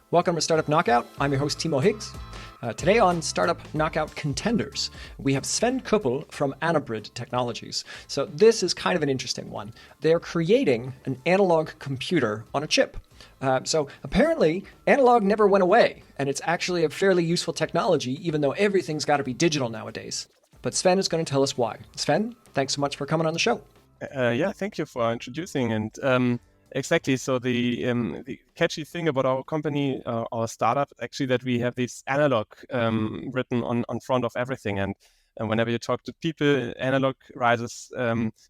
Welcome to Startup Knockout. I'm your host, Timo Higgs. Today on Startup Knockout Contenders, we have Sven Köppel from Anabrid Technologies. So this is kind of an interesting one. They're creating an analog computer on a chip. So apparently, analog never went away, and it's actually a fairly useful technology, even though everything's got to be digital nowadays. But Sven is going to tell us why. Sven, thanks so much for coming on the show. Thank you for introducing. And exactly, so the catchy thing about our company, our startup, actually that we have this analog written on front of everything. And whenever you talk to people, analog rises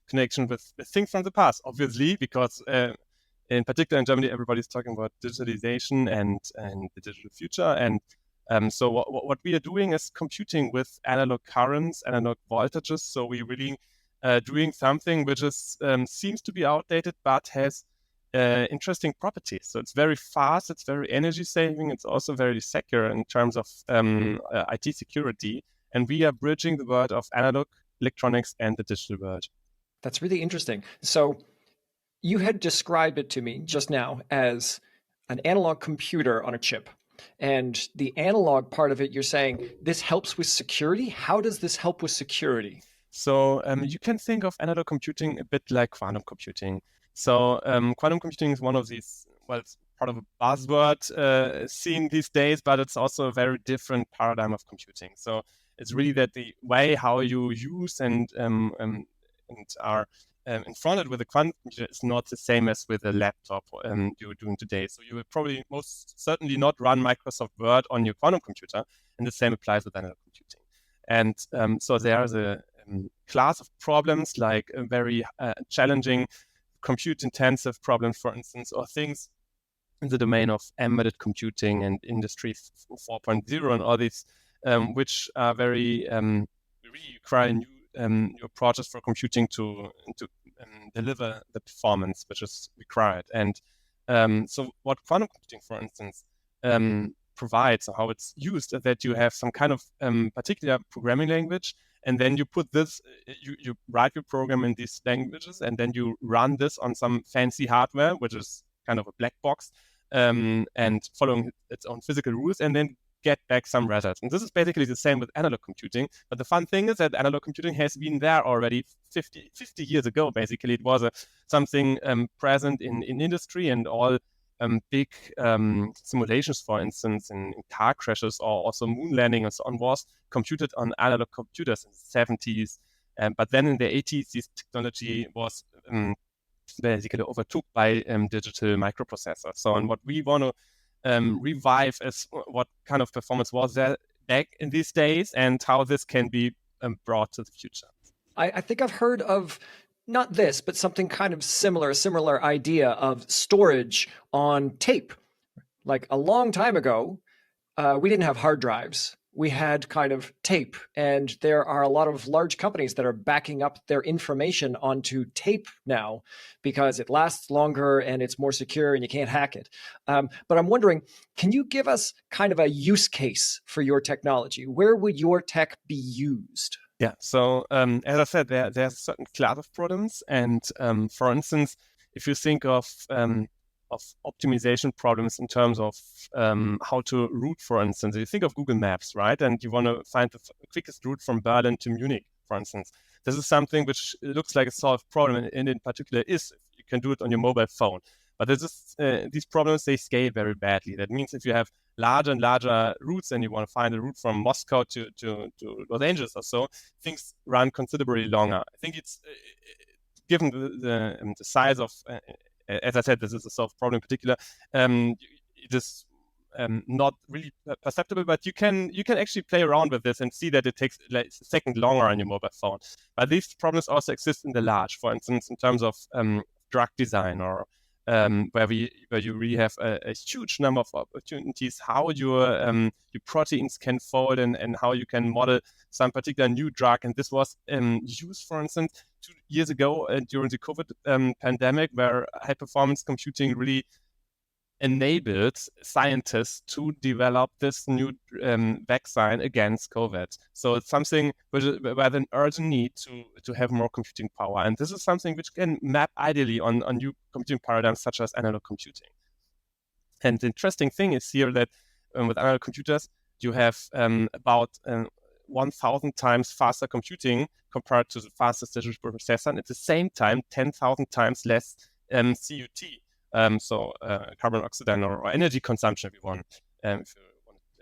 connection with things from the past, obviously, because in particular in Germany, everybody's talking about digitalization and the digital future. And so what we are doing is computing with analog currents, analog voltages. So we really doing something which is seems to be outdated, but has interesting properties. So it's very fast, it's very energy saving, it's also very secure in terms of IT security. And we are bridging the world of analog electronics and the digital world. That's really interesting. So you had described it to me just now as an analog computer on a chip. And the analog part of it, you're saying this helps with security. How does this help with security? So you can think of analog computing a bit like quantum computing. So quantum computing is one of these, well, it's part of a buzzword seen these days, but it's also a very different paradigm of computing. So it's really that the way how you use and are confronted with a quantum computer is not the same as with a laptop you're doing today. So you will probably most certainly not run Microsoft Word on your quantum computer, and the same applies with analog computing. And so there's a class of problems like a very challenging compute-intensive problems, for instance, or things in the domain of embedded computing and Industry 4.0 and all these, which are very really require new approaches for computing to deliver the performance which is required. And so what quantum computing, for instance, provides, or how it's used, is that you have some kind of particular programming language, and then you put this, you write your program in these languages, and then you run this on some fancy hardware, which is kind of a black box, and following its own physical rules, and then get back some results. And this is basically the same with analog computing. But the fun thing is that analog computing has been there already 50 years ago. Basically, it was something present in industry, and all big simulations, for instance, in car crashes or also moon landing and so on, was computed on analog computers in the 70s. But then in the 80s, this technology was basically overtook by digital microprocessors. So, and what we want to revive is what kind of performance was there back in these days, and how this can be brought to the future. I think I've heard of not this, but something kind of similar, a similar idea of storage on tape. Like a long time ago, we didn't have hard drives. We had kind of tape, and there are a lot of large companies that are backing up their information onto tape now because it lasts longer and it's more secure and you can't hack it. But I'm wondering, can you give us kind of a use case for your technology? Where would your tech be used? Yeah, so as I said, there's a certain class of problems, and for instance, if you think of optimization problems in terms of how to route, for instance, you think of Google Maps, right? And you want to find the quickest route from Berlin to Munich, for instance. This is something which looks like a solved problem, and in particular is you can do it on your mobile phone. But these problems, they scale very badly. That means if you have larger and larger routes and you want to find a route from Moscow to Los Angeles or so, things run considerably longer. I think it's given the size of, as I said, this is a solved problem in particular, it is not really perceptible, but you can actually play around with this and see that it takes like a second longer on your mobile phone. But these problems also exist in the large, for instance, in terms of drug design, or where you really have a huge number of opportunities, how your proteins can fold, and how you can model some particular new drug. And this was used, for instance, 2 years ago during the COVID pandemic, where high performance computing really enabled scientists to develop this new vaccine against COVID. So it's something with an urgent need to have more computing power. And this is something which can map ideally on new computing paradigms such as analog computing. And the interesting thing is here that with analog computers, you have about 1,000 times faster computing compared to the fastest digital processor, and at the same time, 10,000 times less CUT, so carbon oxide or energy consumption, if you want to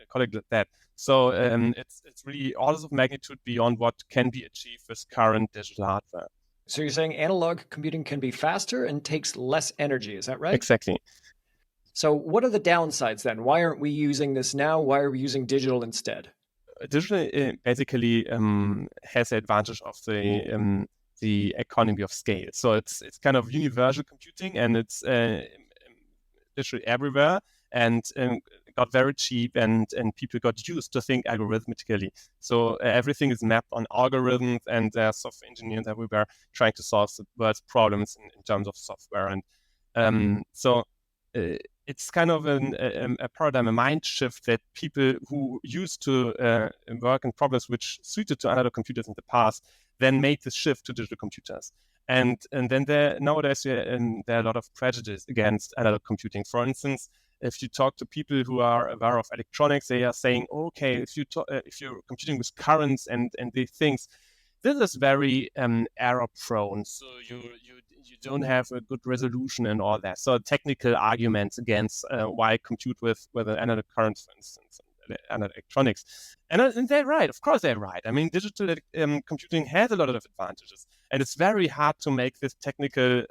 call it that. So it's really orders of magnitude beyond what can be achieved with current digital hardware. So you're saying analog computing can be faster and takes less energy, is that right? Exactly. So what are the downsides then? Why aren't we using this now? Why are we using digital instead? Digital basically has the advantage of the economy of scale. So it's kind of universal computing, and it's literally everywhere, and got very cheap, and people got used to think algorithmically. So everything is mapped on algorithms, and there are software engineers everywhere trying to solve the world's problems in terms of software. And so it's kind of a paradigm, a mind shift that people who used to work in problems which suited to analog computers in the past then made the shift to digital computers. And then nowadays there are a lot of prejudice against analog computing. For instance, if you talk to people who are aware of electronics, they are saying, okay, if you're computing with currents and these things, this is very error prone. So you don't have a good resolution and all that. So technical arguments against why compute with an analog current, for instance, and electronics. And they're right. Of course, they're right. I mean, digital computing has a lot of advantages, and it's very hard to make this technical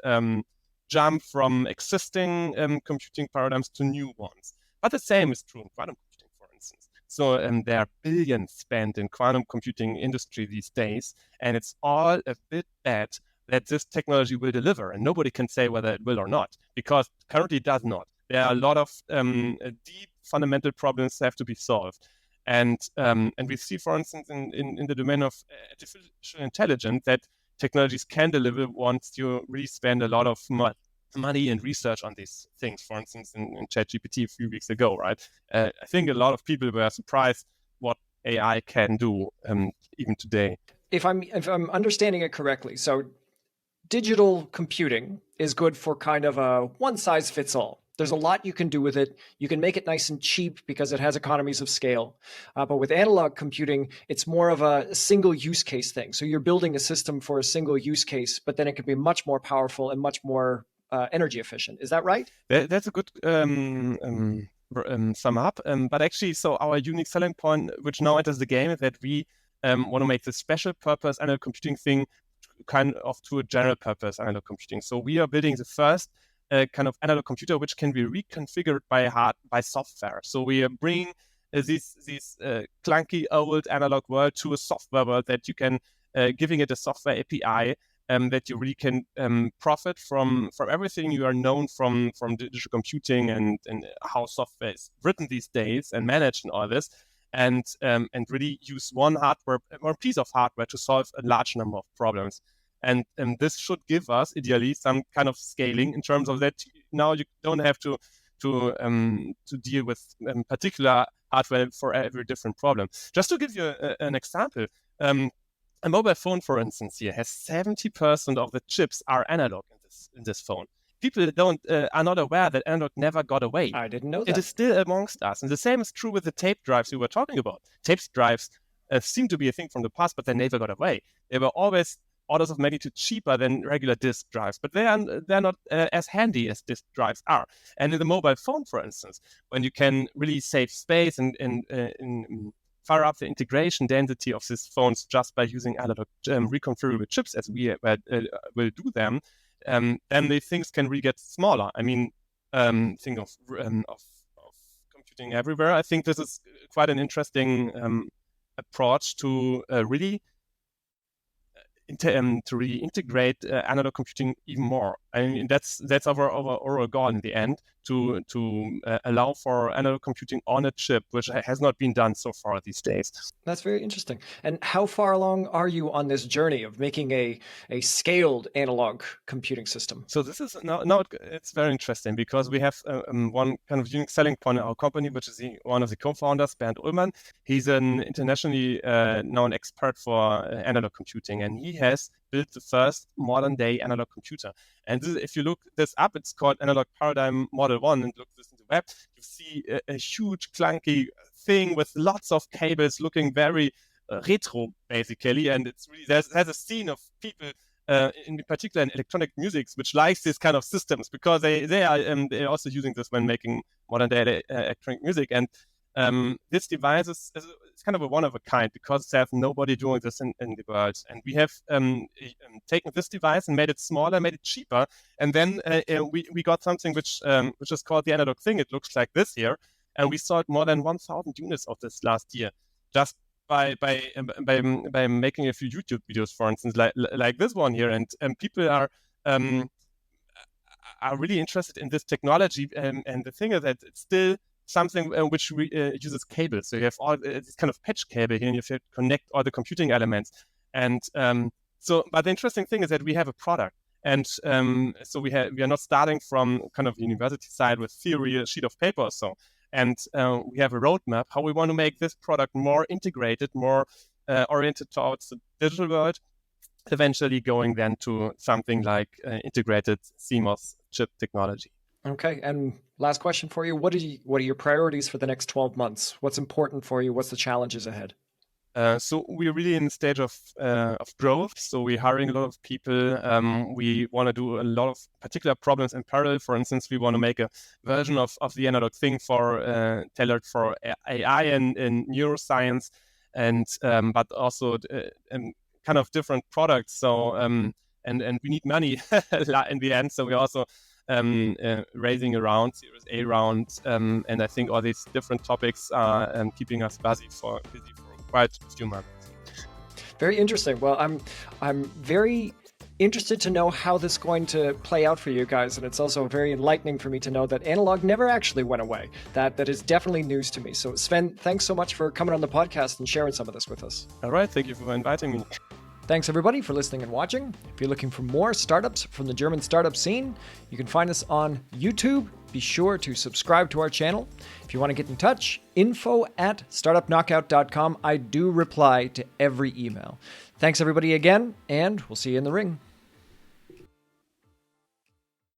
jump from existing computing paradigms to new ones. But the same is true in quantum computing, for instance. So there are billions spent in quantum computing industry these days, and it's all a bit bad that this technology will deliver, and nobody can say whether it will or not, because currently it does not. There are a lot of deep fundamental problems that have to be solved. And we see, for instance, in the domain of artificial intelligence, that technologies can deliver once you really spend a lot of money and research on these things. For instance, in ChatGPT a few weeks ago, right? I think a lot of people were surprised what AI can do even today. If I'm understanding it correctly, so digital computing is good for kind of a one size fits all. There's a lot you can do with it. You can make it nice and cheap because it has economies of scale. But with analog computing, it's more of a single use case thing. So you're building a system for a single use case, but then it can be much more powerful and much more energy efficient. Is that right? That's a good sum up. But actually, so our unique selling point, which now enters the game, is that we want to make the special purpose analog computing thing kind of to a general purpose analog computing. So we are building the first kind of analog computer which can be reconfigured by software. So we are bringing this clunky old analog world to a software world that you can giving it a software API that you really can profit from everything you are known from digital computing and how software is written these days and managed and all this. And really use one piece of hardware to solve a large number of problems. And this should give us, ideally, some kind of scaling in terms of that. Now you don't have to deal with particular hardware for every different problem. Just to give you an example, a mobile phone, for instance, here has 70% of the chips are analog in this phone. People are not aware that analog never got away. I didn't know that. It is still amongst us. And the same is true with the tape drives we were talking about. Tape drives seem to be a thing from the past, but they never got away. They were always orders of magnitude cheaper than regular disk drives, but they're not as handy as disk drives are. And in the mobile phone, for instance, when you can really save space and fire up the integration density of these phones just by using analog reconfigurable chips, as we will do them, then the things can really get smaller. I mean, think of computing everywhere. I think this is quite an interesting approach to really integrate analog computing even more. I mean, that's our overall goal in the end, to allow for analog computing on a chip, which has not been done so far these days. That's very interesting. And how far along are you on this journey of making a scaled analog computing system? So this is now it's very interesting, because we have one kind of unique selling point in our company, which is one of the co-founders, Bernd Ullmann. He's an internationally known expert for analog computing, and he has built the first modern day analog computer. And if you look this up, it's called Analog Paradigm Model 1, and look this into the web, you see a huge clunky thing with lots of cables looking very retro, basically. And it's really, there's a scene of people, in particular in electronic music, which likes this kind of systems because they're also using this when making modern day electronic music. And this device is kind of a one of a kind because there's nobody doing this in the world. And we have taken this device and made it smaller, made it cheaper, and then we got something which is called the analog thing. It looks like this here, and we sold more than 1,000 units of this last year just by making a few YouTube videos, for instance, like this one here, and people are really interested in this technology. And the thing is that it's still something which uses cables. So you have all this kind of patch cable here, and you have to connect all the computing elements. And but the interesting thing is that we have a product. And so we are not starting from kind of university side with theory, a sheet of paper or so. And we have a roadmap how we want to make this product more integrated, more oriented towards the digital world, eventually going then to something like integrated CMOS chip technology. Okay, and last question for you. What are your priorities for the next 12 months? What's important for you? What's the challenges ahead? So we're really in the stage of growth. So we're hiring a lot of people. We want to do a lot of particular problems in parallel. For instance, we want to make a version of the analog thing for tailored for AI and neuroscience, and but also kind of different products. So and we need money in the end. So we're also raising a round, Series A round, and I think all these different topics are keeping us busy for quite a few months. Very interesting. Well, I'm very interested to know how this is going to play out for you guys, and it's also very enlightening for me to know that analog never actually went away. That is definitely news to me. So Sven, thanks so much for coming on the podcast and sharing some of this with us. All right, thank you for inviting me. Thanks everybody for listening and watching. If you're looking for more startups from the German startup scene, you can find us on YouTube. Be sure to subscribe to our channel. If you want to get in touch, info@startupknockout.com. I do reply to every email. Thanks everybody again, and we'll see you in the ring.